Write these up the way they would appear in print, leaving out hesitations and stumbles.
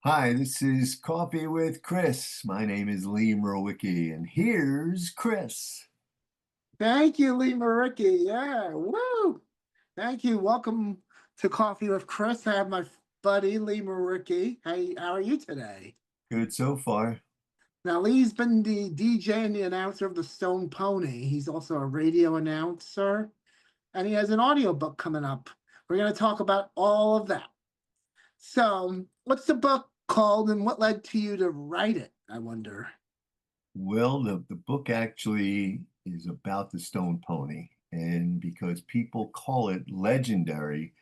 Hi, this is Coffee with Chris. My name is Lee Mrowicki, and here's Chris. Thank you, Lee Mrowicki. Yeah, woo! Thank you. Welcome to Coffee with Chris. I have my buddy Lee Mrowicki. Hey, how are you today? Good so far. Now, Lee's been the DJ and the announcer of the Stone Pony. He's also a radio announcer, and he has an audiobook coming up. We're going to talk about all of that. So, what's the book called, and what led to you to write it? I wonder. Well, the book actually is about the Stone Pony, and because people call it legendary,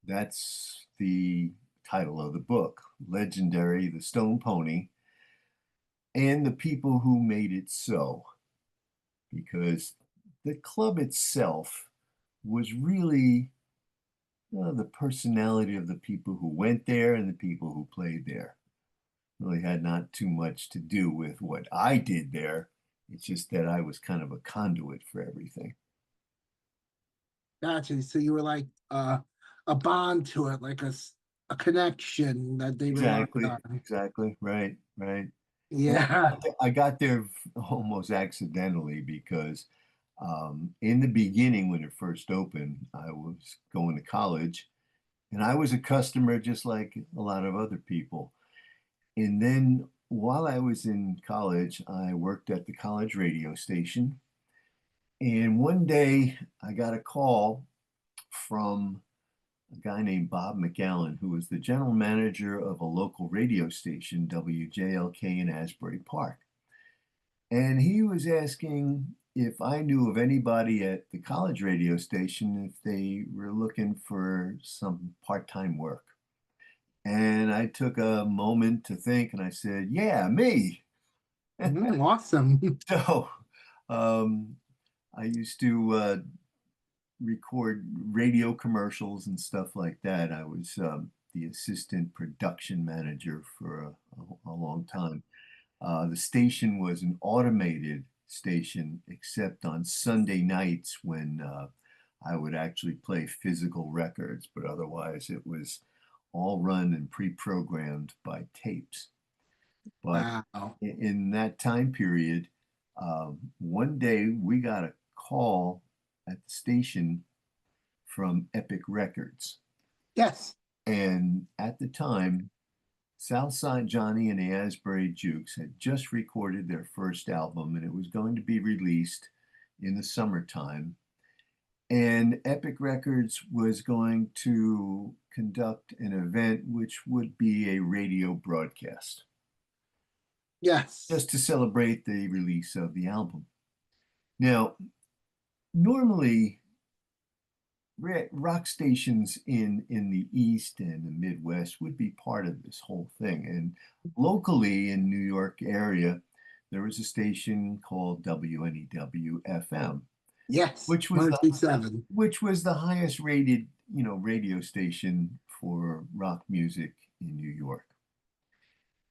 that's the title of the book, Legendary, the Stone Pony, and the people who made it so, because the club itself was really the personality of the people who went there and the people who played there. Really had not too much to do with what I did there. It's just that I was kind of a conduit for everything. Gotcha. So you were like a bond to it, like a connection that they relied Exactly, on. exactly. Right, right. And Yeah. I got there almost accidentally because in the beginning, when it first opened, I was going to college and I was a customer just like a lot of other people. And then while I was in college, I worked at the college radio station. And one day I got a call from a guy named Bob McAllen, who was the general manager of a local radio station, WJLK in Asbury Park. And he was asking if I knew of anybody at the college radio station if they were looking for some part-time work. And I took a moment to think and I said, yeah, me. Awesome. So um, I used to record radio commercials and stuff like that. I was the assistant production manager for a long time. The station was an automated station, except on Sunday nights when I would actually play physical records, but otherwise it was all run and pre-programmed by tapes. But Wow. in that time period, one day we got a call at the station from Epic Records. Yes. And at the time, Southside Johnny and the Asbury Jukes had just recorded their first album, and it was going to be released in the summertime. And Epic Records was going to conduct an event which would be a radio broadcast Yes. just to celebrate the release of the album. Now, normally rock stations in the East and the Midwest would be part of this whole thing. And locally in New York area, there was a station called WNEW FM, Yes. which was the 127. highest rated, radio station for rock music in New York.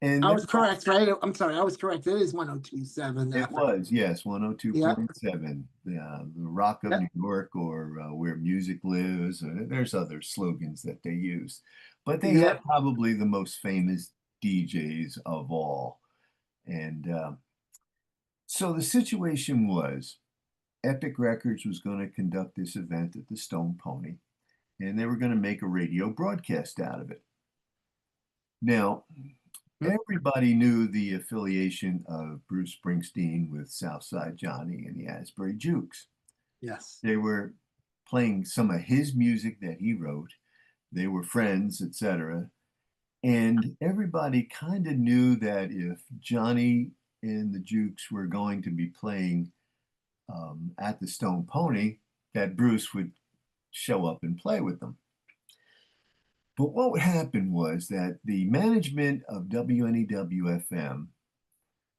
And I there was correct, right? I'm sorry, I was correct. It is 1027 it FM. was, yes, Yep. 102.7, the Rock of New Yep. York, or Where Music Lives. There's other slogans that they used, but they had Yep. probably the most famous DJs of all. And so the situation was Epic Records was going to conduct this event at the Stone Pony, and they were going to make a radio broadcast out of it. Now, everybody knew the affiliation of Bruce Springsteen with Southside Johnny and the Asbury Jukes. Yes. They were playing some of his music that he wrote. They were friends, etc. And everybody kind of knew that if Johnny and the Jukes were going to be playing at the Stone Pony, that Bruce would show up and play with them. But what would happen was that the management of WNEW FM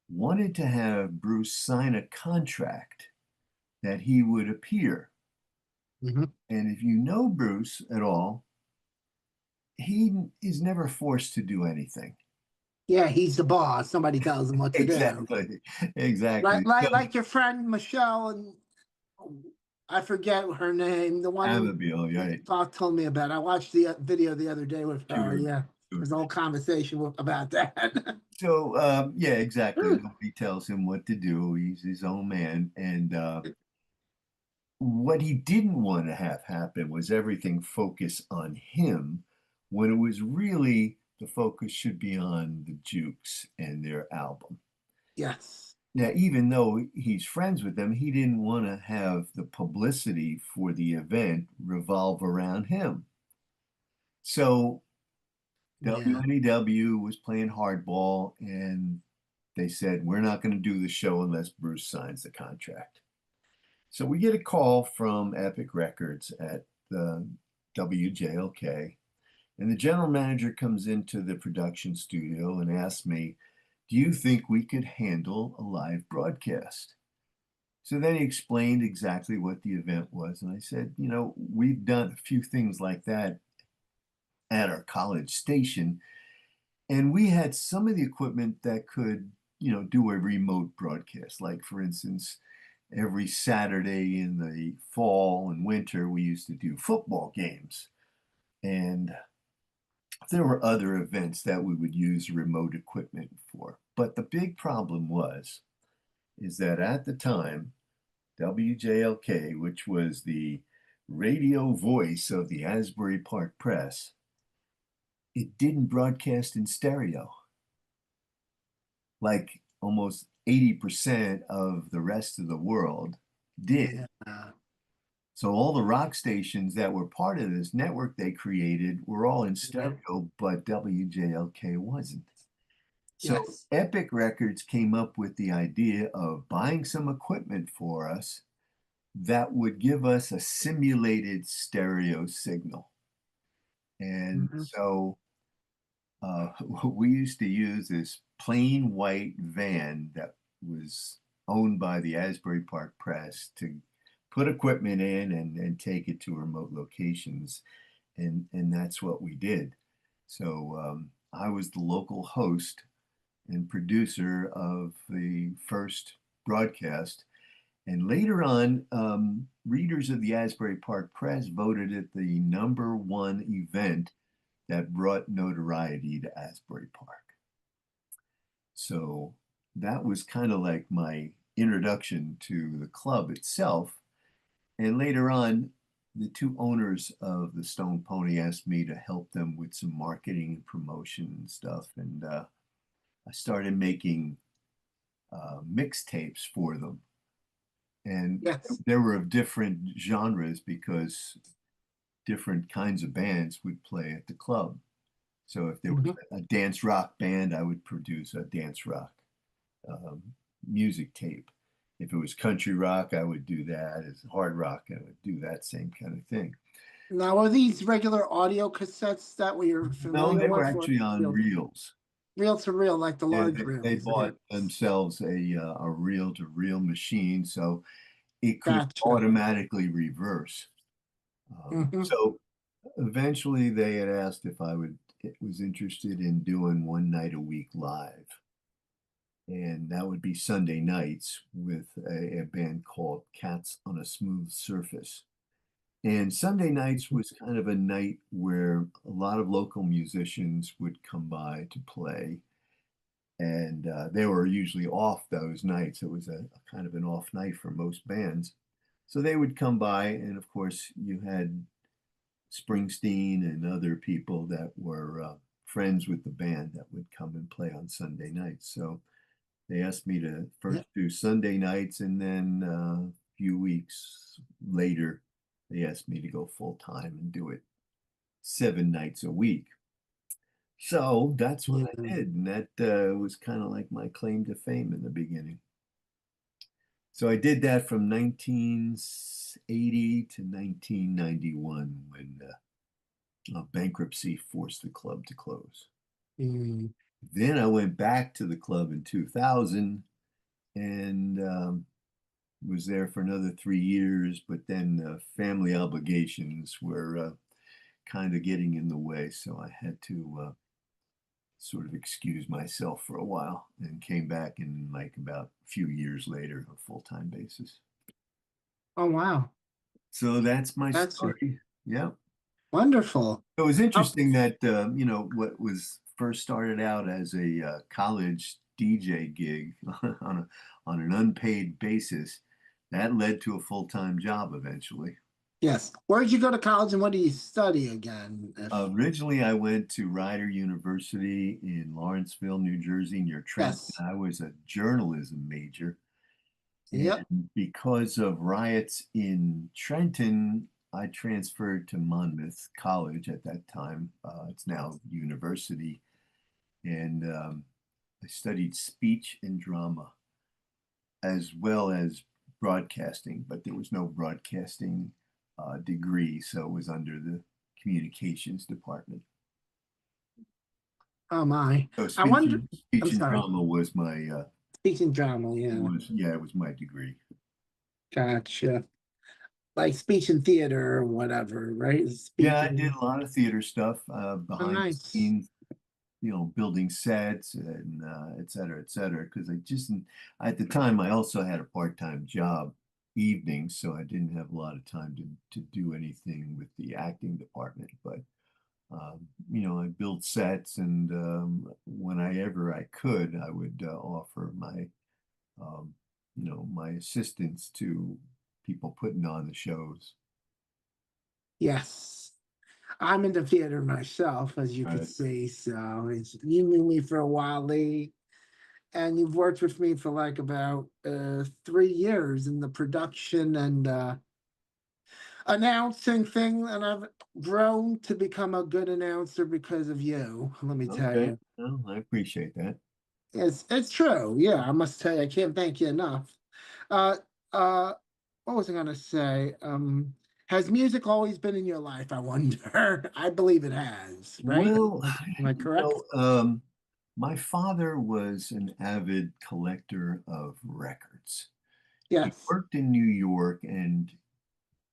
wanted to have Bruce sign a contract that he would appear. Mhm. And if you know Bruce at all, he is never forced to do anything. Yeah, he's the boss. Somebody tells him what to do. Exactly. Like Exactly. like So, like your friend Michelle and I forget her name, the one Abigail, right? Bob told me about. I watched the video the other day with her. Sure. Yeah. There's a whole conversation about that. So, yeah, exactly. Nobody tells him what to do. He's his own man. And what he didn't want to have happen was everything focus on him when it was really the focus should be on the Jukes and their album. Yes. Now, even though he's friends with them, he didn't want to have the publicity for the event revolve around him. So Yeah. WNEW was playing hardball, and they said, we're not going to do the show unless Bruce signs the contract. So we get a call from Epic Records at the WJLK, and the general manager comes into the production studio and asks me, do you think we could handle a live broadcast? So then he explained exactly what the event was. And I said, we've done a few things like that at our college station. And we had some of the equipment that could, do a remote broadcast. Like, for instance, every Saturday in the fall and winter, we used to do football games. And there were other events that we would use remote equipment for. But the big problem is that at the time, WJLK, which was the radio voice of the Asbury Park Press, it didn't broadcast in stereo. Like almost 80% of the rest of the world did. Yeah. So all the rock stations that were part of this network they created were all in Yeah. stereo, but WJLK wasn't. So Yes. Epic Records came up with the idea of buying some equipment for us that would give us a simulated stereo signal. And Mhm. so we used to use this plain white van that was owned by the Asbury Park Press to put equipment in and take it to remote locations. And that's what we did. So I was the local host and producer of the first broadcast. And later on, readers of the Asbury Park Press voted it the #1 event that brought notoriety to Asbury Park. So that was kind of like my introduction to the club itself. And later on, the two owners of the Stone Pony asked me to help them with some marketing and promotion and stuff. And I started making mixtapes for them. And Yes. they were of different genres because different kinds of bands would play at the club. So if there was Mhm. a dance rock band, I would produce a dance rock um, music tape. If it was country rock, I would do that. As hard rock, I would do that same kind of thing. Now, are these regular audio cassettes that we are No, familiar they were with, or actually on reels. reel to reel, like the Yeah, large they reels? bought Yes. themselves a reel-to-reel machine, so it could Gotcha. automatically reverse. Hmm. So eventually, they had asked if was interested in doing one night a week live, and that would be Sunday nights with a band called Cats on a Smooth Surface. And Sunday nights was kind of a night where a lot of local musicians would come by to play. And they were usually off those nights. It was a kind of an off night for most bands. So they would come by, and of course, you had Springsteen and other people that were friends with the band that would come and play on Sunday nights. So they asked me to Yeah. first do Sunday nights, and then a few weeks later, they asked me to go full time and do it 7 nights a week. So that's what I Yeah. did, and that was kind of like my claim to fame in the beginning. So I did that from 1980 to 1991 when bankruptcy forced the club to close. Mm. Then I went back to the club in 2000 and was there for another 3 years, but then family obligations were kind of getting in the way, so I had to sort of excuse myself for a while and came back in like about a few years later on a full-time basis. Oh, wow. So that's my That's story. Yeah. Wonderful. It was Oh, interesting that what was first started out as a college DJ gig on an unpaid basis, that led to a full-time job eventually. yes. Where did you go to college and what do you study again? If Originally, I went to Rider University in Lawrenceville, New Jersey, near Trenton. yes. I was a journalism major. Yep. And because of riots in Trenton, I transferred to Monmouth College at that time. It's now university. And I studied speech and drama as well as broadcasting, but there was no broadcasting degree, so it was under the communications department. Oh my. So I wonder, I'm speech and sorry. drama was my Speaking drama, yeah. was yeah, it was my degree. Gotcha. Like speech and theater or whatever, right? Yeah, I did Speaking. a lot of theater stuff Oh, behind the nice. scenes, building sets and et cetera. Because at the time, I also had a part-time job evenings, so I didn't have a lot of time to do anything with the acting department. But I built sets, and whenever I could, I would offer um, my assistance to people putting on the shows. Yes. I'm in the theater myself, as you could Right. see. So you knew me for a while, Lee, and you've worked with me for like about 3 years in the production and announcing thing, and I've grown to become a good announcer because of you. Let me tell Okay. you. Well, I appreciate that. It's true. Yeah, I must tell you, I can't thank you enough. Uh uh what was I gonna say? Has music always been in your life, I wonder? I believe it has, right? Well, Am I you correct? know, my father was an avid collector of records. He Yes. worked in New York, and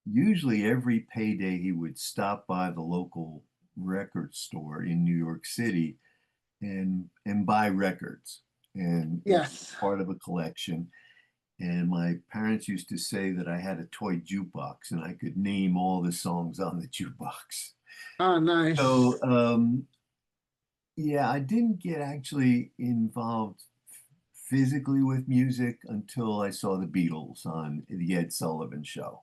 usually every payday he would stop by the local record store in New York City and buy records. And it was Yes. part of a collection. And my parents used to say that I had a toy jukebox and I could name all the songs on the jukebox. Oh, nice. So, yeah, I didn't get actually involved physically with music until I saw the Beatles on the Ed Sullivan Show.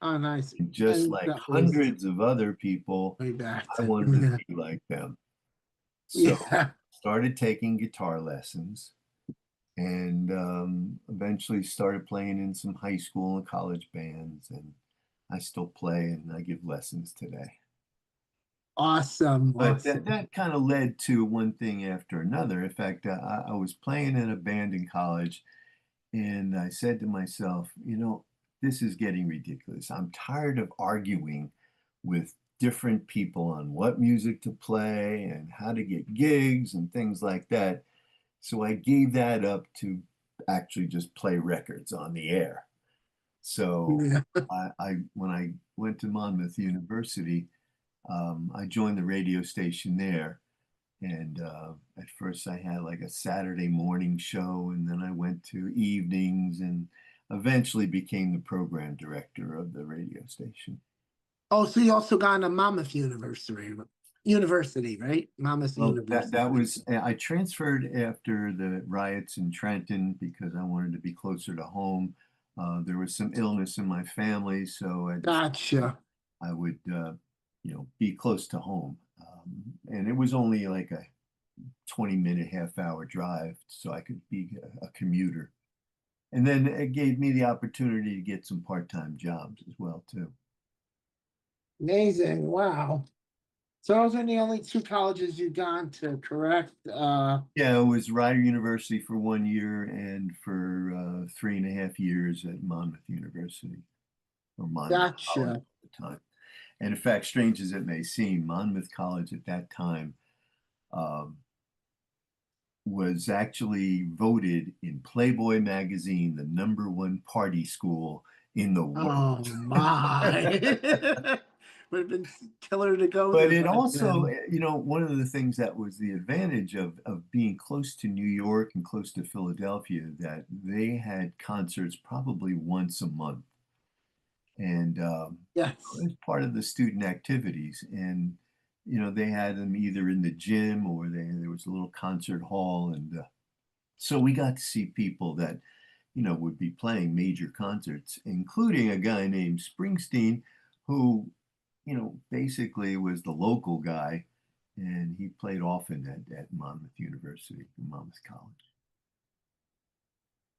Oh, nice. And just And like that was hundreds of other people, way back I then. wanted to be like them. So Yeah. started taking guitar lessons and eventually started playing in some high school and college bands. And I still play and I give lessons today. Awesome. But that, Awesome. that kind of led to one thing after another. In fact, I was playing in a band in college, and I said to myself, this is getting ridiculous. I'm tired of arguing with different people on what music to play and how to get gigs and things like that. So I gave that up to actually just play records on the air. So Yeah. I when I went to Monmouth University, I joined the radio station there. And at first, I had like a Saturday morning show, and then I went to evenings and eventually became the program director of the radio station. Oh, so you also got into Monmouth University, right? Monmouth Well, that University. was, I transferred after the riots in Trenton because I wanted to be closer to home. There was some illness in my family, so I decided Gotcha. I would, be close to home. And it was only like a 20-minute, half-hour drive, so I could be a commuter. And then it gave me the opportunity to get some part-time jobs as well, too. Amazing. Wow. So those are the only two colleges you've gone to, correct? Yeah, it was Rider University for 1 year and for 3.5 years at Monmouth University or Monmouth College Gotcha. at the time. And in fact, strange as it may seem, Monmouth College at that time um, was actually voted in Playboy magazine the #1 party school in the world. Oh my. Would have been killer to go But there it back also, then. one of the things that was the advantage of being close to New York and close to Philadelphia, that they had concerts probably once a month. and it Yes. was part of the student activities. And they had them either in the gym or there was a little concert hall, and so we got to see people that would be playing major concerts, including a guy named Springsteen, who basically was the local guy, and he played often at Monmouth University, Monmouth College.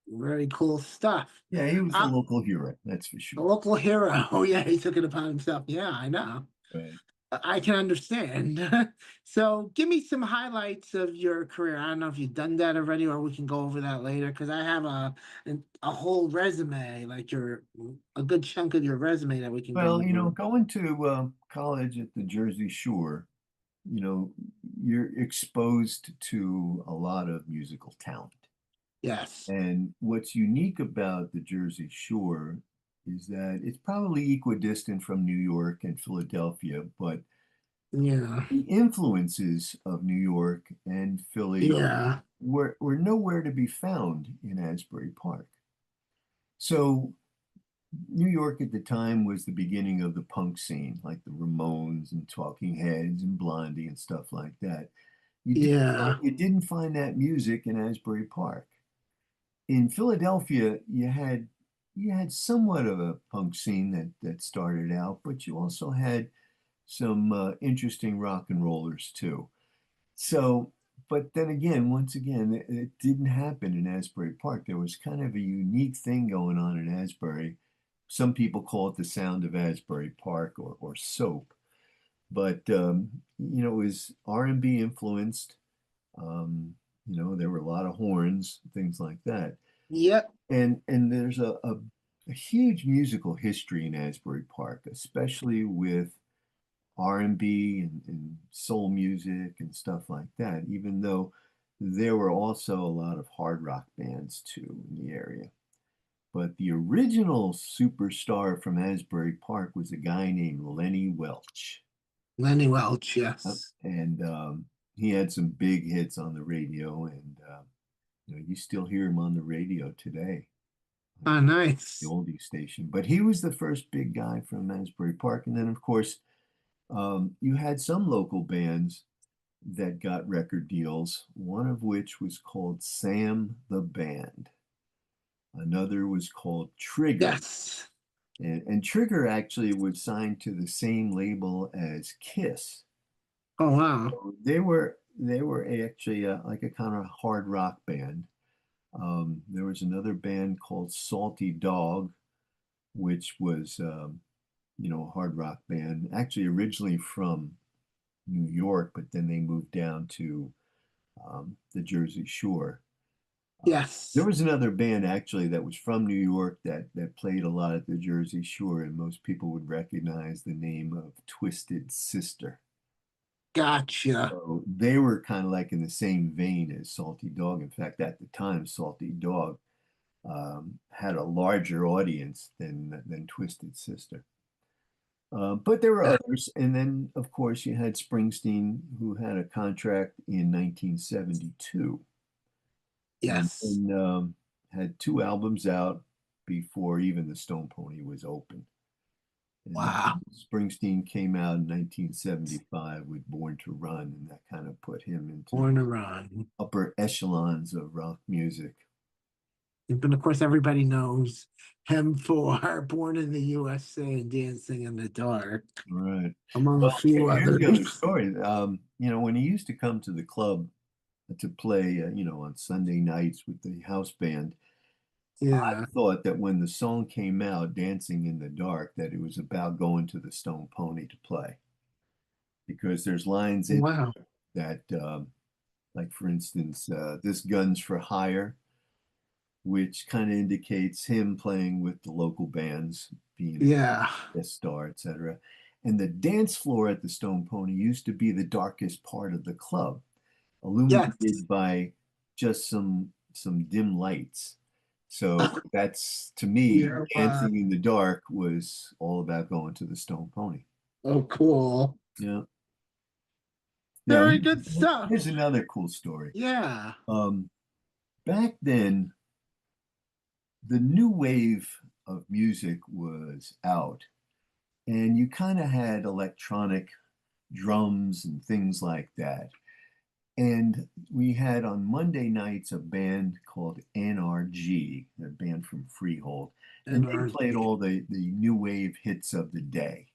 Very cool stuff. Yeah, he was a Uh, local hero, that's for a sure. local hero. Oh, yeah, he took it upon himself. Yeah, I know. Right. I can understand. So, give me some highlights of your career. I don't know if you've done that already, or we can go over that later. Because I have a whole resume, like your a good chunk of your resume that we can go Well, over. going to college at the Jersey Shore, you know, you're exposed to a lot of musical talent. Yes. And what's unique about the Jersey Shore is that it's probably equidistant from New York and Philadelphia, but Yeah. the influences of New York and Philly Yeah. were nowhere to be found in Asbury Park. So New York at the time was the beginning of the punk scene, like the Ramones and Talking Heads and Blondie and stuff like that. Yeah. You didn't find that music in Asbury Park. In Philadelphia, you had somewhat of a punk scene that started out, but you also had some interesting rock and rollers too. So, but then again, once again, it didn't happen in Asbury Park. There was kind of a unique thing going on in Asbury. Some people call it the sound of Asbury Park or soap, but it was R&B influenced. There were a lot of horns, things like that. Yep. And there's a huge musical history in Asbury Park, especially with R&B and soul music and stuff like that, even though there were also a lot of hard rock bands too in the area. But the original superstar from Asbury Park was a guy named Lenny Welch. Lenny Welch. Yes. And he had some big hits on the radio, and you still hear him on the radio today, Oh, the nice. oldie station. But he was the first big guy from Asbury Park. And then, of course, you had some local bands that got record deals, one of which was called Sam the Band. Another was called Trigger. Yes. And Trigger actually was signed to the same label as Kiss. Oh, wow. So they were actually like a kind of hard rock band. There was another band called Salty Dog, which was a hard rock band, actually originally from New York, but then they moved down to the Jersey Shore. There Yes. was another band actually that was from New York that played a lot at the Jersey Shore, and most people would recognize the name of Twisted Sister. Gotcha. So they were kind of like in the same vein as Salty Dog. In fact, at the time, Salty Dog had a larger audience than Twisted Sister. But there were others, and then of course you had Springsteen, who had a contract in 1972, Yes. and had two albums out before even the Stone Pony was open. And Wow. then Springsteen came out in 1975 with Born to Run, and that kind of put him into the Born to Run. upper echelons of rock music. But of course, everybody knows him for Born in the USA and Dancing in the Dark, All right. among a Well, few here's the other others. story. When he used to come to the club to play, on Sunday nights with the house band, I Yeah. thought that when the song came out, Dancing in the Dark, that it was about going to the Stone Pony to play. Because there's lines in Wow. that, like for instance, this gun's for hire, which kind of indicates him playing with the local bands, being Yeah. a guest star, etc. And the dance floor at the Stone Pony used to be the darkest part of the club, Yes. illuminated by just some dim lights. So that's to me, Yeah. dancing in the dark was all about going to the Stone Pony. Oh, cool. Yeah. Now Very good here's stuff. another cool story. Yeah. Um, Back then, the new wave of music was out, and you kind of had electronic drums and things like that. And we had on Monday nights a band called NRG, a band from Freehold, and And they our, played all the new wave hits of the day,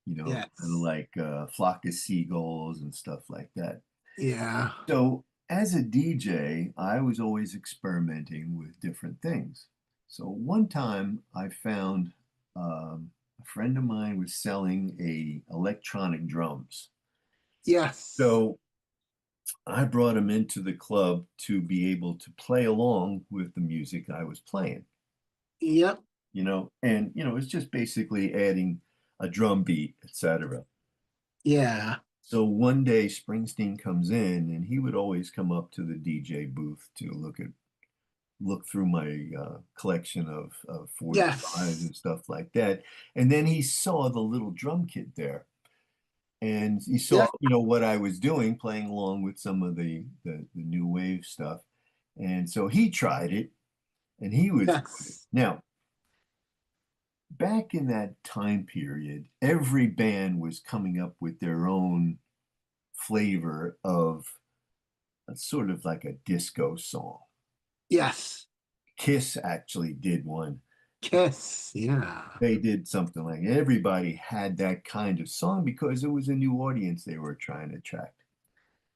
kind of yes. like Flock of Seagulls and stuff like that. Yeah. So as a DJ, I was always experimenting with different things. So one time I found a friend of mine was selling a electronic drums. Yes. So I brought him into the club to be able to play along with the music I was playing, Yep. and it's just basically adding a drum beat, etc. Yeah. So one day Springsteen comes in and he would always come up to the DJ booth to look through my collection of 45s Yes. and stuff like that. And then he saw the little drum kit there. And he saw, Yep. what I was doing, playing along with some of the new wave stuff. And so he tried it and he was doing it. Yes. Now, back in that time period, every band was coming up with their own flavor of a sort of like a disco song. Yes. Kiss actually did one. Kiss. Yeah. They did something like everybody had that kind of song because it was a new audience they were trying to attract.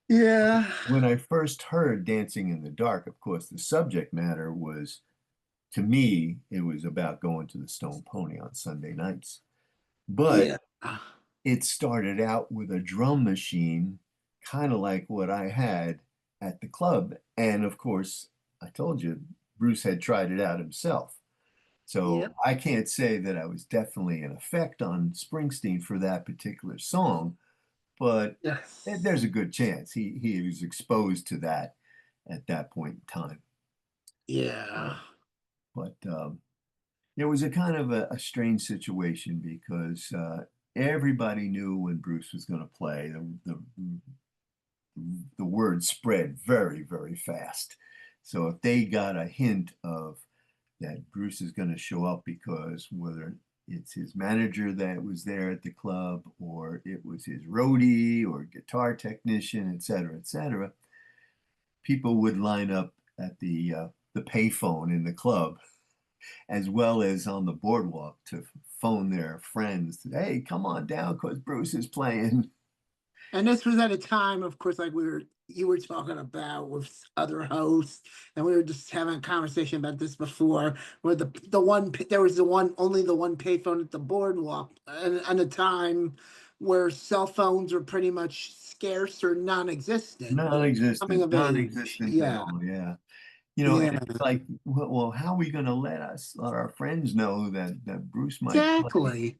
Yeah. When I first heard Dancing in the Dark, of course, the subject matter was, to me, it was about going to the Stone Pony on Sunday nights. But Yeah. it started out with a drum machine, kind of like what I had at the club. And of course, I told you, Bruce had tried it out himself. So Yep. I can't say that I was definitely an effect on Springsteen for that particular song, but there's Yes. a good chance he was exposed to that at that point in time. Yeah. Uh, but it was a kind of a strange situation because everybody knew when Bruce was going to play. The word spread very, very fast. So if they got a hint of that Bruce is going to show up, because whether it's his manager that was there at the club or it was his roadie or guitar technician, et cetera, people would line up at the payphone in the club as well as on the boardwalk to phone their friends. Hey, come on down because Bruce is playing. And this was at a time, of course, like you were talking about with other hosts, and we were just having a conversation about this before, where there was the one only the one payphone at the boardwalk, and a time where cell phones were pretty much scarce or non-existent. Coming Non-existent, of age, non-existent at yeah, all. Yeah. And yeah, it's like, well, how are we going to let our friends know that Bruce might play? exactly.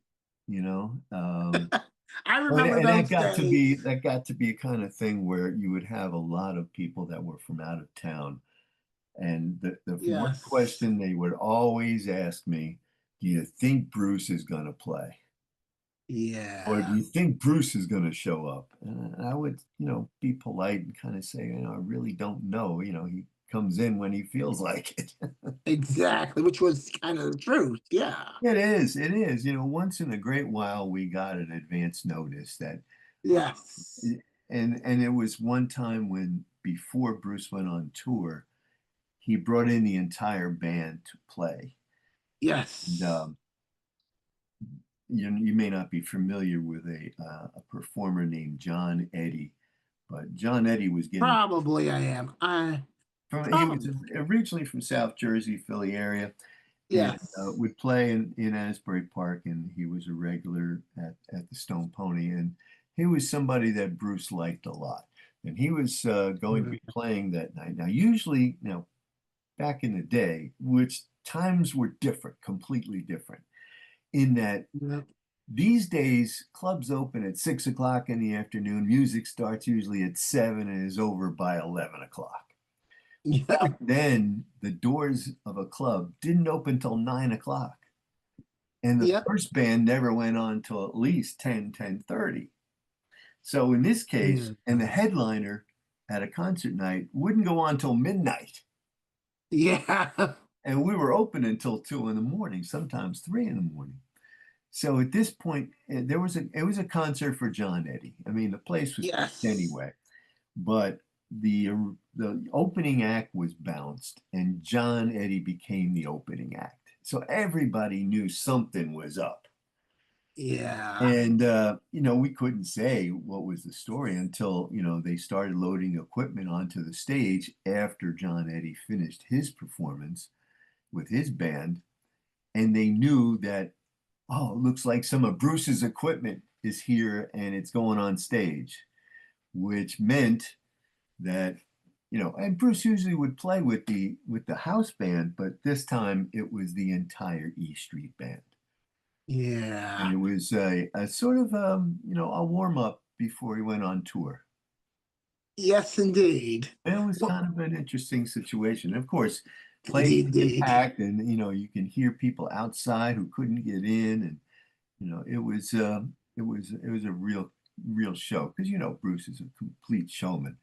You know, I and, remember and those days. that got to be a kind of thing where you would have a lot of people that were from out of town, and the one Yes, question they would always ask me, do you think Bruce is going to play? Or do yeah, you think Bruce is going to show up? And I would, be polite and kind of say, I really don't know. He comes in when he feels like it. exactly, which was kind of the truth. Yeah. It is. It is. Once in a great while, we got an advance notice that, Yes. and it was one time when before Bruce went on tour, he brought in the entire band to play. And Yes. you may not be familiar with a performer named John Eddy, but John Eddy was getting Probably I am. he was Probably. originally from South Jersey, Philly area, and Yes. would play in Asbury Park, and he was a regular at the Stone Pony, and he was somebody that Bruce liked a lot, and he was going to Mm, be playing that night. Now, usually, back in the day, which times were different, completely different, in that yeah. these days clubs open at 6 o'clock in the afternoon, music starts usually at 7 and is over by 11 o'clock. Yeah. Back then, the doors of a club didn't open till 9 o'clock. And the Yep. first band never went on till at least 10:30. So in this case, Yeah. and the headliner at a concert night wouldn't go on till midnight. Yeah. and we were open until 2 in the morning, sometimes 3 in the morning. So at this point, it was a concert for John Eddie. I mean, the place was packed Yes. anyway, but the opening act was bounced, and John Eddie became the opening act. So everybody knew something was up. Yeah. And we couldn't say what was the story until, they started loading equipment onto the stage after John Eddie finished his performance with his band, and they knew that, oh, it looks like some of Bruce's equipment is here and it's going on stage, which meant that, and Bruce usually would play with the house band, but this time it was the entire E Street band. And Yeah. it was a sort of a warm up before he went on tour. Yes, indeed. And it was Well, kind of an interesting situation. Of course, places get indeed. packed, and you can hear people outside who couldn't get in, and it was a real show because Bruce is a complete showman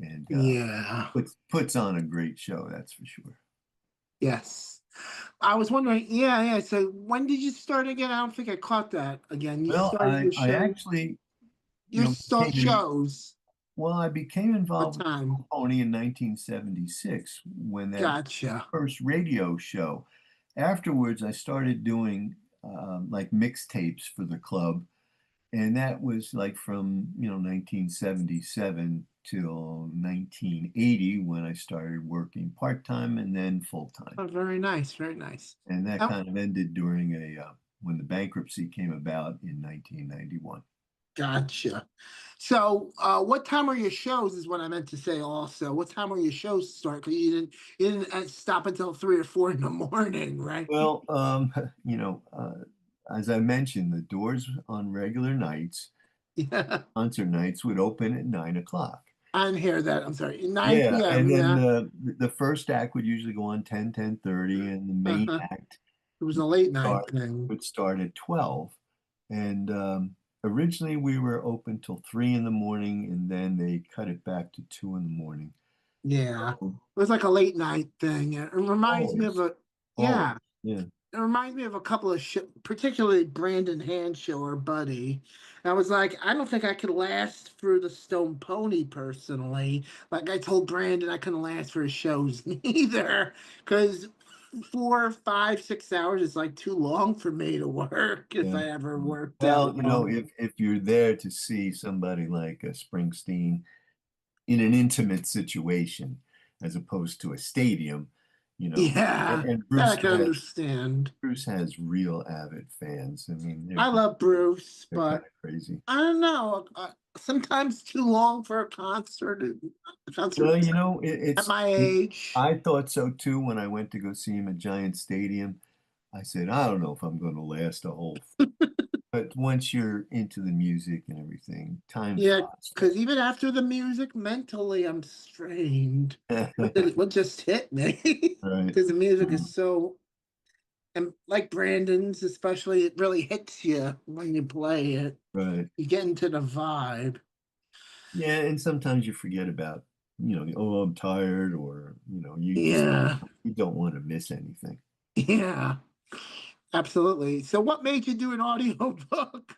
and Yeah. puts on a great show, that's for sure. Yes. I was wondering, yeah, yeah. So when did you start again? I don't think I caught that again. You Well, started I your I show, actually your start became in, shows. well, I became What involved with time? Pony in 1976 when that Gotcha. first radio show. Afterwards, I started doing like mixtapes for the club, and that was like from 1977 till 1980 when I started working part-time and then full-time. Oh, very nice, very nice. And that Oh, kind of ended during a when the bankruptcy came about in 1991. gotcha. So, what time are your shows? Is what I meant to say. Also, what time are your shows start? Because you didn't stop until 3 or 4 in the morning, right? Well, you know, uh, as I mentioned, the doors on regular nights, Yeah, concert nights, would open at 9 o'clock. I didn't hear that. I'm sorry. 9 Yeah, p.m. and then Yeah. the first act would usually go on 10:30, and the main Uh-huh. act It was would a late night start thing. would start at 12. And originally we were open till 3 in the morning, and then they cut it back to 2 in the morning. Yeah. So It was like a late night thing. It reminds me of always, a, always, yeah. yeah, It reminds me of a couple of particularly Brandon Hanshaw or Buddy. And I was like, I don't think I could last through the Stone Pony personally. Like I told Brandon, I couldn't last for his shows neither, because 4, 5, 6 hours is like too long for me to work if yeah. I ever worked that Well, long. if you're there to see somebody like a Springsteen in an intimate situation as opposed to a stadium, and, Yeah, and that I Bruce can has understand. Bruce has real avid fans. I mean, I love Bruce, they're kind but of crazy. I don't know. Sometimes too long for a concert. A Well, concert at my age. I thought so too when I went to go see him at Giant Stadium. I said, I don't know if I'm going to last a whole, but once you're into the music and everything, time Yeah, flies because even after the music, mentally I'm strained. fast. What just hit me? Right, Because the music is so, and like Brandon's, especially, it really hits you when you play it. right. You get into the vibe. Yeah, and sometimes you forget about, oh, I'm tired, or, you just Yeah, you don't want to miss anything. yeah, absolutely. So, what made you do an audio book?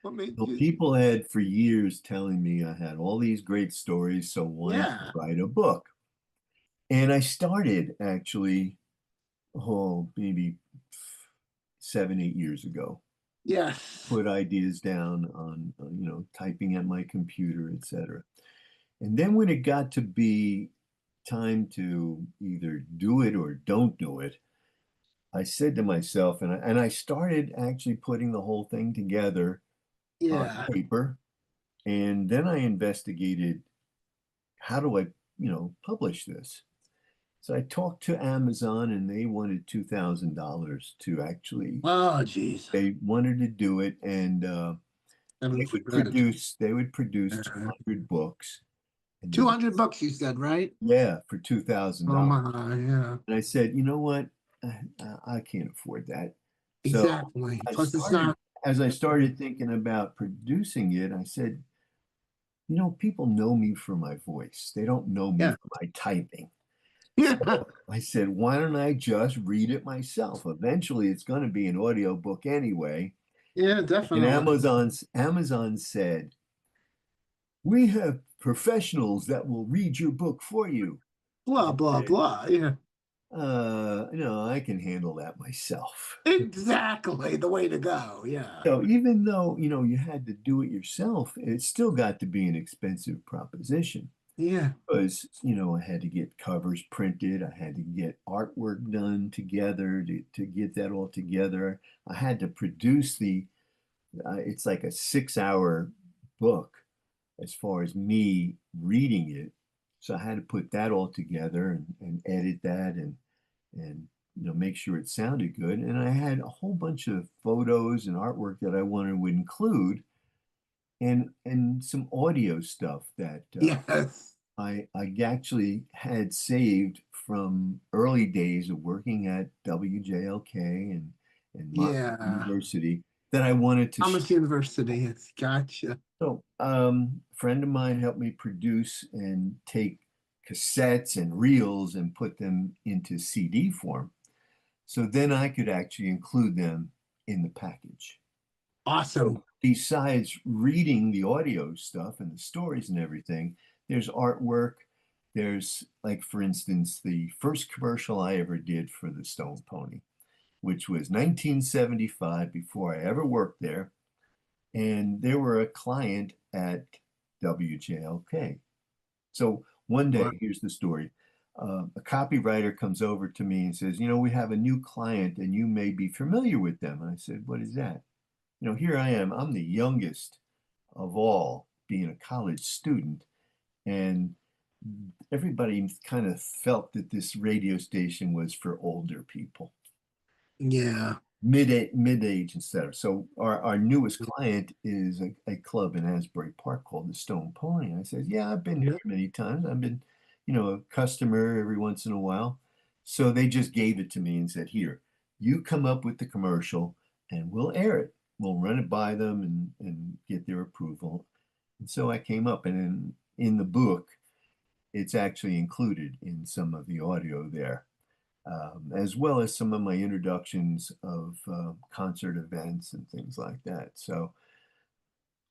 What made So you? people had for years telling me I had all these great stories, so why don't you Yeah, write a book? And I started actually, oh, maybe 7, 8 years ago. yes, Put ideas down on, typing at my computer, etc. And then when it got to be time to either do it or don't do it, I said to myself, and I started actually putting the whole thing together on yeah. paper. And then I investigated, how do I, publish this? So I talked to Amazon, and they wanted $2,000 to actually, Oh, jeez, they wanted to do it. And heaven forbid. they would produce 200 books, and they, 200 bucks, you said, right? yeah, for Oh $2,000. my, yeah, And I said, you know what? I can't afford that. So exactly. I Plus, it's started, not. as I started thinking about producing it, I said, people know me for my voice. They don't know me Yeah, for my typing. Yeah, I said, why don't I just read it myself? Eventually, it's going to be an audio book anyway. yeah, And definitely. Amazon said, we have professionals that will read your book for you. Blah, I blah, said, blah. Yeah, no, I can handle that myself. exactly the way to go. Yeah, So even though, you had to do it yourself, it still got to be an expensive proposition yeah, because, I had to get covers printed. I had to get artwork done together to get that all together. I had to produce it's like a 6 hour book as far as me reading it. So I had to put that all together and edit that and make sure it sounded good. And I had a whole bunch of photos and artwork that I wanted to include and some audio stuff that yes, I actually had saved from early days of working at WJLK and Monmouth yeah. University that I wanted to share. Thomas University. Yes, gotcha. So, a friend of mine helped me produce and take cassettes and reels and put them into CD form. So then I could actually include them in the package. Awesome. So besides reading the audio stuff and the stories and everything, there's artwork. There's, like, for instance, the first commercial I ever did for the Stone Pony, which was 1975 before I ever worked there. And they were a client at WJLK. So one Wow. day, here's the story. A copywriter comes over to me and says, we have a new client and you may be familiar with them. And I said, what is that? Here I am. I'm the youngest of all, being a college student. And everybody kind of felt that this radio station was for older people, Yeah. mid-age, etc. So our newest client is a club in Asbury Park called the Stone Pony. I said, yeah, I've been here Yeah. many times. I've been, a customer every once in a while. So they just gave it to me and said, here, you come up with the commercial and we'll air it. We'll run it by them and get their approval. And so I came up, and in the book, it's actually included in some of the audio there, as well as some of my introductions of concert events and things like that. So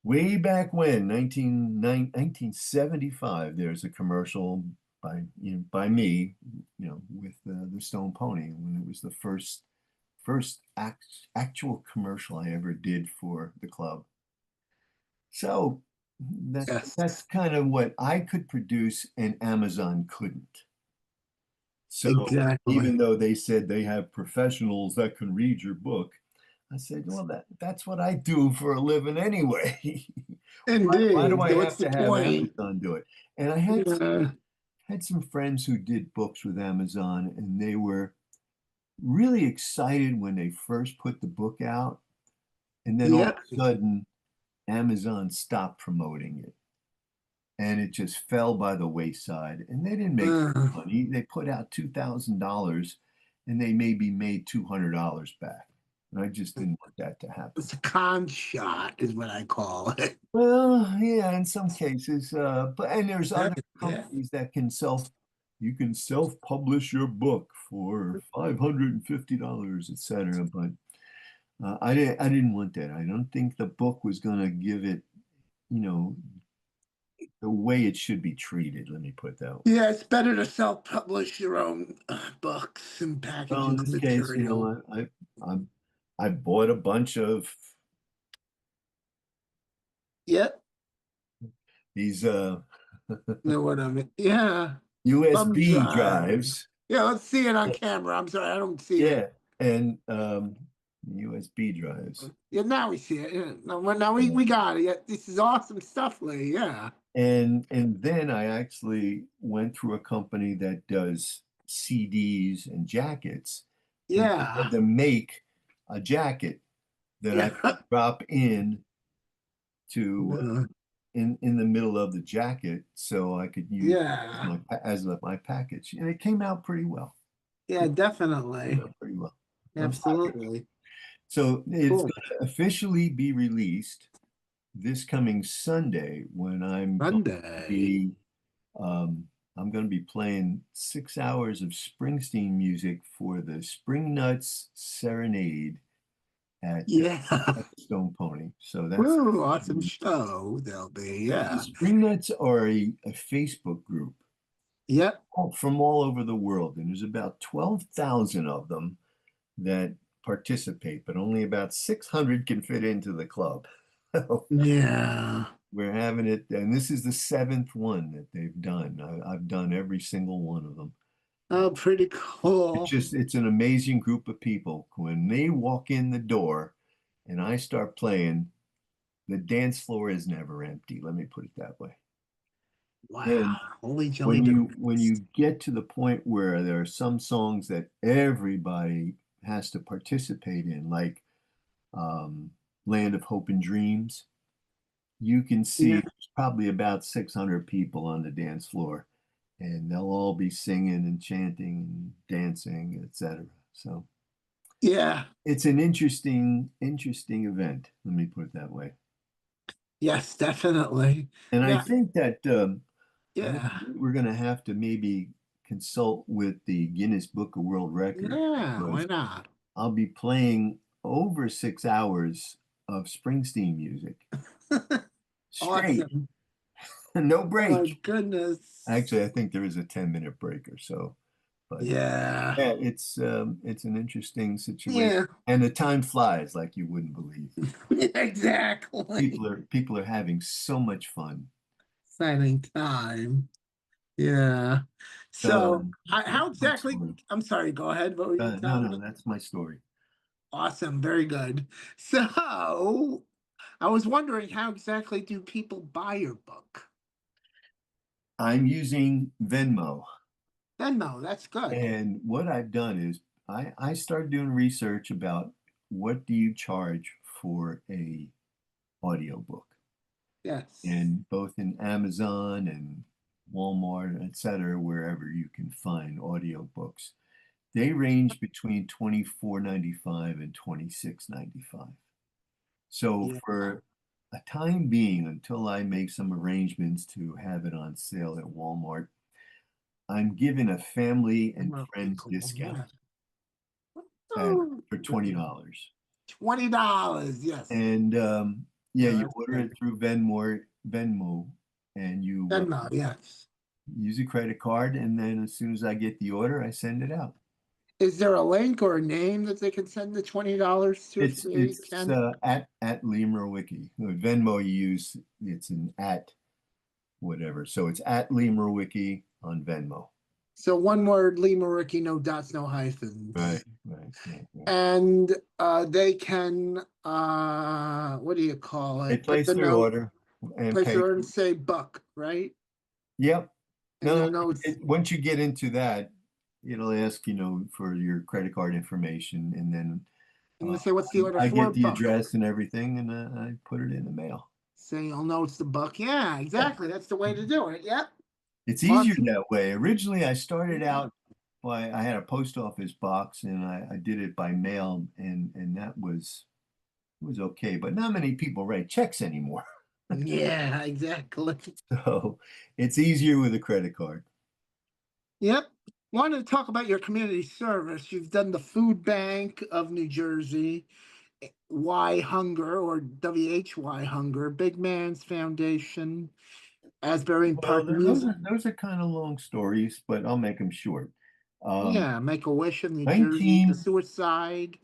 way back when, 1975, there's a commercial by me, with the Stone Pony, when it was the first actual commercial I ever did for the club. So that's Yes. kind of what I could produce and Amazon couldn't. So even Exactly. though they said they have professionals that can read your book, I said, well, that's what I do for a living anyway. Why do Indeed. I What's have the to have point? Amazon do it? And I Yeah. had some friends who did books with Amazon, and they were really excited when they first put the book out. And then all of Yeah. a sudden, Amazon stopped promoting it. And it just fell by the wayside. And they didn't make Uh, money. They put out $2,000 and they maybe made $200 back. And I just didn't want that to happen. it's a con shot, is what I call it. Well, yeah, in some cases, and there's Yeah. other Yeah. companies that you can self-publish your book for $550, etc. But I didn't want that. I don't think the book was going to give it, you know, the way it should be treated. Let me put it that way. Yeah, it's better to self-publish your own books and Well, in packaging this case, material. I I bought a bunch of Yep. these Know what I mean? Yeah. Thumb USB drive. drives. Yeah, let's see it on camera. I'm sorry, I don't see it. Yeah, and USB drives. Yeah, now we see it. Yeah. Now we got it. Yeah, this is awesome stuff, Lee. Yeah. And then I actually went through a company that does CDs and jackets, and I had Yeah. to make a jacket that I Yeah. could drop in to Uh, in the middle of the jacket so I could use yeah. my package, and it came out pretty well. Yeah, Came definitely. out pretty well. I'm happy. Absolutely. So it's Cool. going to officially be released this coming Sunday when I'm going to Monday. be. Um, I'm going to be playing 6 hours of Springsteen music for the Spring Nuts Serenade at Yeah. Stone Pony. So that's Woo, awesome show there'll be. the Yeah. Spring Nuts are a Facebook group Yep. from all over the world, and there's about 12,000 of them that participate, but only about 600 can fit into the club. Yeah. We're having it, and this is the seventh one that they've done. I've done every single one of them. Oh, pretty It's cool. just, it's an amazing group of people. When they walk in the door and I start playing, the dance floor is never empty. Let me put it that way. Wow. And Holy Jelly when you Beans. get to the point where there are some songs that everybody has to participate in, like um, Land of Hope and Dreams, you can see Yeah. there's probably about 600 people on the dance floor, and they'll all be singing and chanting and dancing, etc. So Yeah. it's an interesting event. Let me put it that way. Yes, definitely. And I Now, think that yeah. we're going to have to maybe consult with the Guinness Book of World Records Yeah, why because not? I'll be playing over 6 hours of Springsteen music straight, Awesome. no Oh my break. goodness. Actually, I think there is a 10-minute break or so, but Yeah. yeah, it's an interesting situation, Yeah. and the time flies like you wouldn't believe. Exactly. People are having so much fun. Exciting time. Yeah. So, That's how my exactly? story. I'm sorry. Go ahead. What were you No, telling no, me? that's my story. Awesome. Very good. So, I was wondering, how exactly do people buy your book? I'm using Venmo, Venmo. That's good. and what I've done is I started doing research about what do you charge for a audiobook, Yes. and both in Amazon and Walmart, etc., wherever you can find audiobooks. They range between 24.95 and 26.95. So Yeah. for a time being, until I make some arrangements to have it on sale at Walmart, I'm giving a family I'm and really friends cool. Yeah. discount at Oh, for $20. $20. Yes. And yeah, Yeah, you that's order great. it through Venmo, and you Venmo. Yes. use a credit card, and then as soon as I get the order, I send it out. Is there a link or a name that they can send the $20 to if It's they it's can? at Lee Mrowicki. Venmo you use it's an at whatever. So it's at Lee Mrowicki on Venmo. So one word, Lee Mrowicki, no dots, no hyphens. Right. And they can what do you call They it? Put place the their note, order and place the pay. order and say buck, right? Yep. And No, you'll know it's once you get into that, it'll ask, for your credit card information, and then and uh, you say what's the order I for get the buck. address and everything, and I put it in the mail. So you'll know it's the buck. Yeah, Yeah. exactly. That's the way to do it. Yep. It's easier Awesome. that way. Originally, I started Yeah. out by I had a post office box, and I did it by mail, and that was okay. But not many people write checks anymore. Yeah, exactly. So it's easier with a credit card. Yep. Wanted to talk about your community service. You've done the Food Bank of New Jersey, Y Hunger or WHY Hunger, Big Man's Foundation, Asbury Well, Park those Music. are those are kind of long stories, but I'll make them short. Um, Yeah, Make a Wish of New Jersey, the 19, Suicide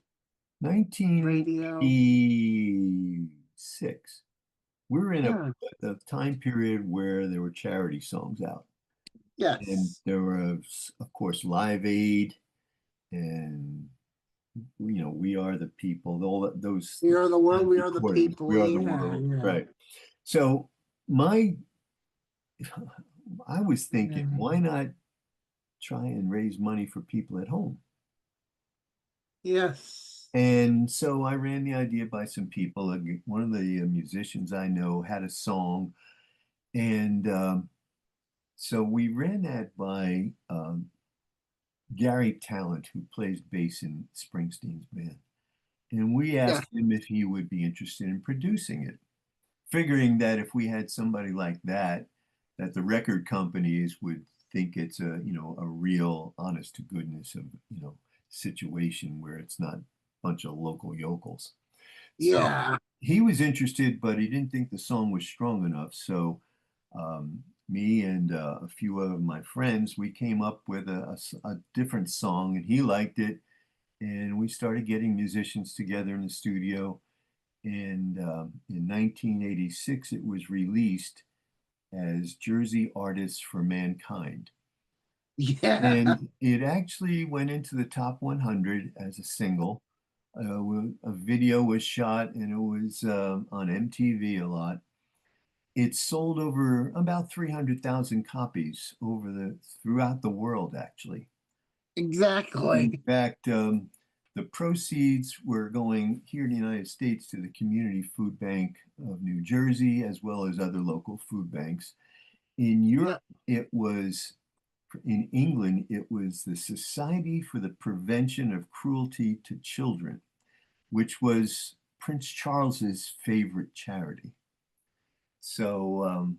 Radio. 1986. We were in Yeah. a time period where there were charity songs out, and Yes. there was, of course, Live Aid and We Are the People, all those We are the world, we are the recordings. We people. Are the Yeah, World, yeah. right? So my, I was thinking, Yeah. why not try and raise money for people at home? Yes. And so I ran the idea by some people. One of the musicians I know had a song, and so we ran that by Gary Talent, who plays bass in Springsteen's band. And we Yeah. asked him if he would be interested in producing it, figuring that if we had somebody like that, that the record companies would think it's a, a real honest to goodness of, situation where it's not a bunch of local yokels. So Yeah. he was interested, but he didn't think the song was strong enough. So me and a few of my friends, we came up with a different song, and he liked it. And we started getting musicians together in the studio. And in 1986, it was released as Jersey Artists for Mankind. Yeah. And it actually went into the top 100 as a single. A video was shot, and it was on MTV a lot. It sold over about 300,000 copies throughout the world, actually. In Exactly. fact, the proceeds were going here in the United States to the Community Food Bank of New Jersey, as well as other local food banks. In Yeah. Europe, it was, in England, it was the Society for the Prevention of Cruelty to Children, which was Prince Charles's favorite charity. So,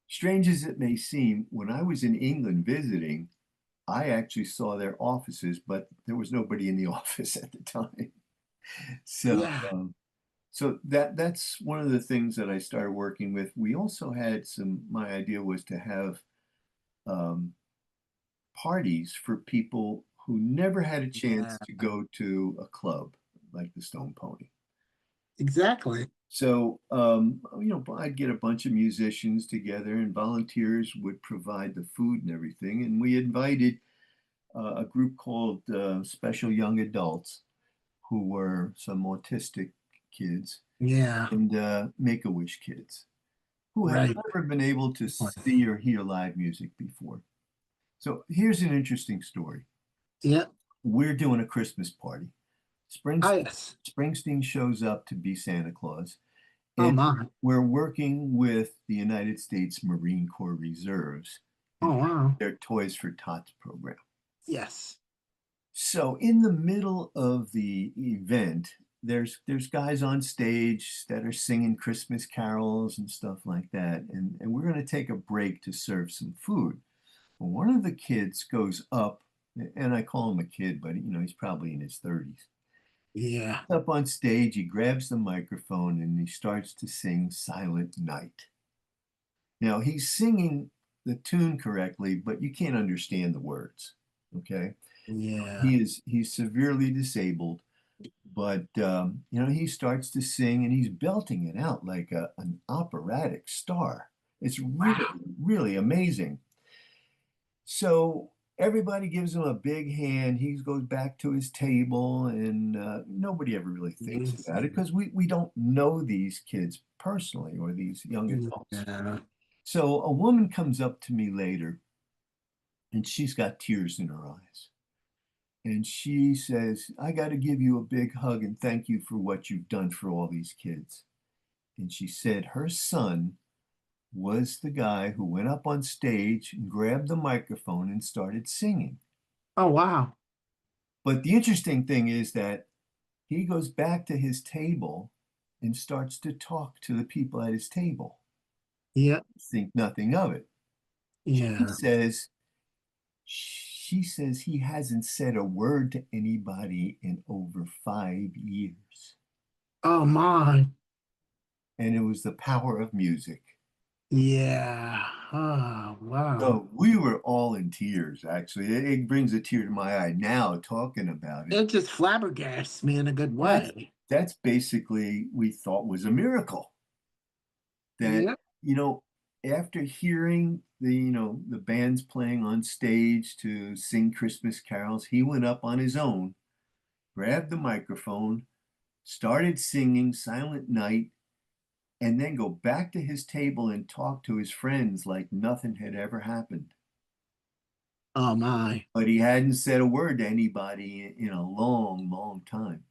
strange as it may seem, when I was in England visiting, I actually saw their offices, but there was nobody in the office at the time. So, Yeah. so that's one of the things that I started working with. We also had my idea was to have um, parties for people who never had a chance Yeah. to go to a club like the Stone Pony. Exactly. So, I'd get a bunch of musicians together, and volunteers would provide the food and everything. And we invited a group called Special Young Adults, who were some autistic kids Yeah. and Make-A-Wish kids who had Right. never been able to see or hear live music before. So here's an interesting story. Yeah. We're doing a Christmas party. Ah, Springsteen, yes. Springsteen shows up to be Santa Claus, Oh and my. we're working with the United States Marine Corps Reserves and Oh wow. their Toys for Tots program. Yes. So in the middle of the event, there's guys on stage that are singing Christmas carols and stuff like that, and we're going to take a break to serve some food. Well, one of the kids goes up, and I call him a kid, but he's probably in his 30s. Yeah. Up on stage, he grabs the microphone and he starts to sing Silent Night. Now he's singing the tune correctly, but you can't understand the words. Okay. Yeah. He's severely disabled, but he starts to sing and he's belting it out like an operatic star. It's really, Wow. really amazing. So everybody gives him a big hand. He goes back to his table, and nobody ever really thinks Yes. about it because we don't know these kids personally or these young adults. Yeah. So a woman comes up to me later, and she's got tears in her eyes. And she says, I got to give you a big hug and thank you for what you've done for all these kids. And she said her son was the guy who went up on stage and grabbed the microphone and started singing. Oh wow. But the interesting thing is that he goes back to his table and starts to talk to the people at his table. Yeah. Think nothing of it. She Yeah. says, she says he hasn't said a word to anybody in over 5 years. Oh my. And it was the power of music. Yeah. Oh wow. So we were all in tears, actually. It brings a tear to my eye now talking about it. It just flabbergasts me in a good That's way. that's basically we thought was a miracle. That, Yeah. you know, after hearing the bands playing on stage to sing Christmas carols, he went up on his own, grabbed the microphone, started singing Silent Night, and then go back to his table and talk to his friends like nothing had ever happened. Oh my. But he hadn't said a word to anybody in a long, long time.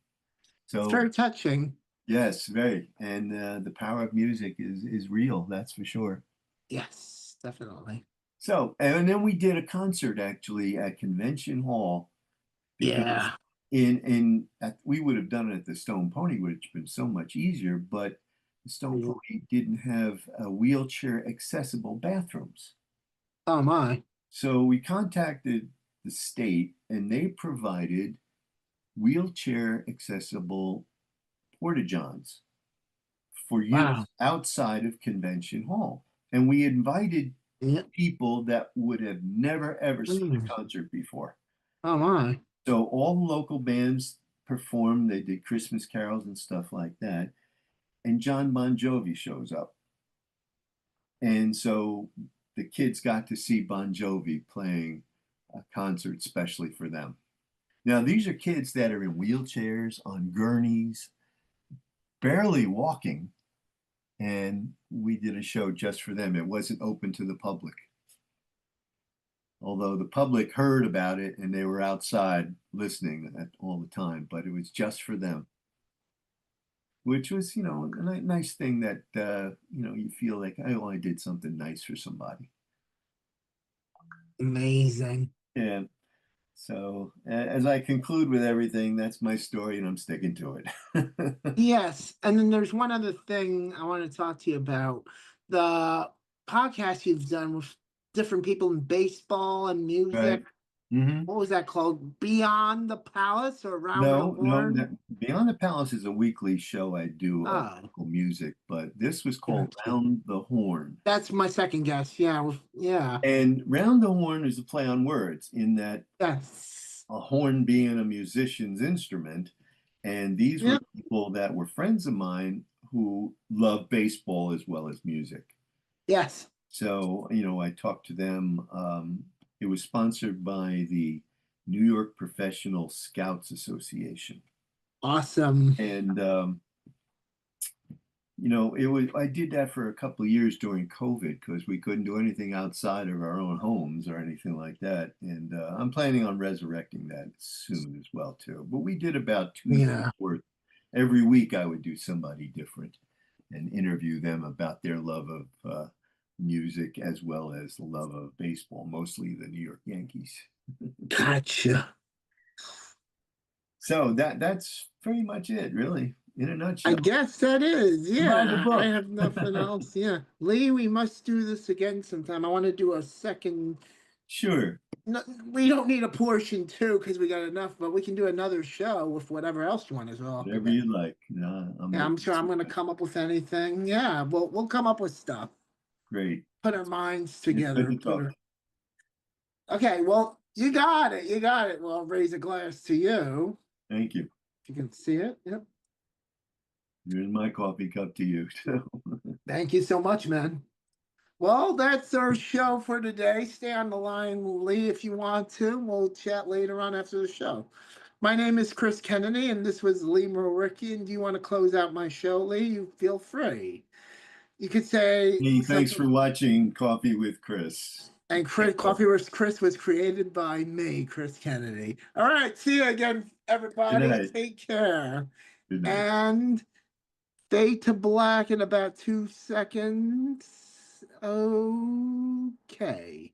It's So very touching. yes, very. And the power of music is real, that's for sure. Yes, definitely. So, and then we did a concert actually at Convention Hall because Yeah. we would have done it at the Stone Pony, which has been so much easier, but the Stone Yeah. Pony didn't have wheelchair accessible bathrooms. Oh my. So we contacted the state and they provided wheelchair accessible porta-johns for Wow. use outside of Convention Hall. And we invited Yeah. people that would have never ever seen Mm. a concert before. Oh my. So all the local bands performed, they did Christmas carols and stuff like that. And John Bon Jovi shows up. And so the kids got to see Bon Jovi playing a concert specially for them. Now, these are kids that are in wheelchairs, on gurneys, barely walking, and we did a show just for them. It wasn't open to the public, although the public heard about it and they were outside listening all the time, but it was just for them, which was, a nice thing that, you feel like, oh, I did something nice for somebody. Amazing. Yeah. So as I conclude with everything, that's my story and I'm sticking to it. Yes, and then there's one other thing I want to talk to you about. The podcast you've done with different people in baseball and Right. music. Hmm. What was that called? Beyond the Palace or Around the No, no, Horn? Beyond the Palace is a weekly show I do of Oh, local music, but this was called gotcha. Round the Horn. That's my second guess. Yeah, yeah. And Round the Horn is a play on words in that Yes. a horn being a musician's instrument. And these were Yep. people that were friends of mine who love baseball as well as music. Yes. So, I talked to them. It was sponsored by the New York Professional Scouts Association. Awesome. And, I did that for a couple of years during COVID because we couldn't do anything outside of our own homes or anything like that. And I'm planning on resurrecting that soon as well, too. But we did about 2 years Yeah. worth. Every week I would do somebody different and interview them about their love of music as well as the love of baseball, mostly the New York Yankees. Gotcha. So that's pretty much it, really, in a I nutshell. guess that is. Buy the Yeah. I book. have nothing else. Yeah. Lee, we must do this again sometime. I want to do a second. Sure, No, we don't need a portion two because we got enough, but we can do another show with whatever else you want to talk whatever about. you like. No, I'm Yeah, I'm open sure I'm to gonna that. come up with anything. Yeah, we'll come up with stuff. Great. Put our minds It's good together. to talk. Okay, well, you got it. You got it. Well, I'll raise a glass to you. Thank you. If you can see it. Yep. Here's my coffee cup to you. Thank you so much, man. Well, that's our show for today. Stay on the line, Lee, if you want to. We'll chat later on after the show. My name is Chris Kennedy, and this was Lee Mrowicki. And do you want to close out my show, Lee? You feel free. You could say Hey, thanks something. for watching Coffee with Chris. And Chris, Coffee with Chris was created by me, Chris Kennedy. All right, see you again, Good everybody. night. Take care. Good night. And fade to black in about 2 seconds. Okay.